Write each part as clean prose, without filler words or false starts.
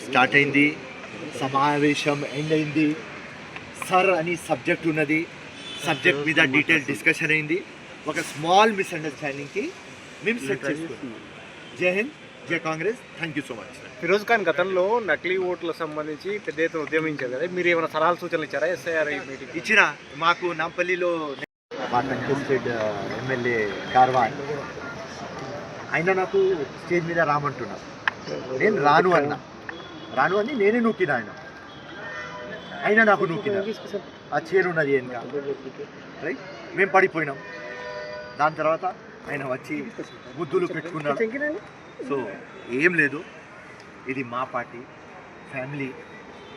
Start అయింది, సమావేశం end అయింది. సర్ అని సబ్జెక్ట్ ఉన్నది, సబ్జెక్ట్ మీద డీటెయిల్ డిస్కషన్ అయింది. ఒక స్మాల్ మిస్అండర్స్టాండింగ్కి మేము సెట్ చేసుకున్నాం. Jai Hind, Jai Congress. Thank you so much. Firoz Khan గతంలో నకిలీ ఓట్లకు సంబంధించి పెద్ద ఎత్తున ఉద్యమించారు కదా, మీరు ఏమైనా సలహాలు సూచనలు ఇచ్చారా ఎస్ఐఆర్ మీటింగ్? ఇచ్చిన మాకు నాంపల్లిలో మా కంటెస్టెడ్ ఎమ్మెల్యే కార్వాన్ ఆయన నాకు స్టేజ్ మీద రామంటున్నారు. నేను రాను అని నేనే నూకినా. ఆయన నాకు నూకినా. ఆ చైర్ ఉన్నది వెనుక, రైట్. మేము పడిపోయినాం. దాని తర్వాత ఆయన వచ్చి ముద్దులు పెట్టుకున్నాడు. సో ఏం లేదు, ఇది మా పార్టీ ఫ్యామిలీ.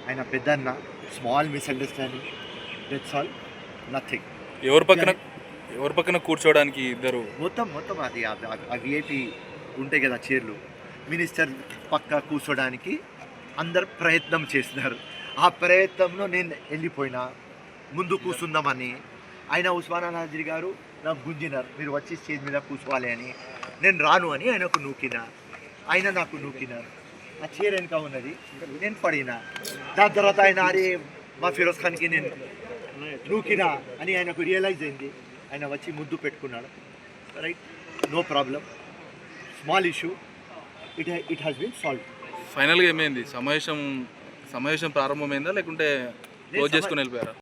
ఆయన పెద్దన్న, small misunderstanding, that's all, nothing. ఎవరి పక్కన కూర్చోవడానికి ఇద్దరు మొత్తం అది ఆ విఐపి ఉంటాయి కదా చైర్లు, మినిస్టర్ పక్క కూర్చోడానికి అందరు ప్రయత్నం చేస్తున్నారు. ఆ ప్రయత్నంలో నేను వెళ్ళిపోయినా ముందు కూర్చుందామని. ఆయన ఉస్మానా నాజరీ గారు నాకు గుంజినారు, మీరు వచ్చి స్టేజ్ మీద కూర్చోవాలి అని. నేను రాను అని ఆయనకు నూకినా, ఆయన నాకు నూకినారు. ఆ చైర్ వెనుక ఉన్నది, నేను పడినా. దాని తర్వాత ఆయన అరే మా ఫిరోజ్ ఖాన్కి నేను నూకినా అని ఆయనకు రియలైజ్ అయింది. ఆయన వచ్చి ముద్దు పెట్టుకున్నాడు. Right, no problem, small issue, it has been solve. ఫైనల్గా ఏమైంది? సమావేశం ప్రారంభమైందా లేకుంటే క్లోజ్ చేసుకుని వెళ్ళిపోయారా?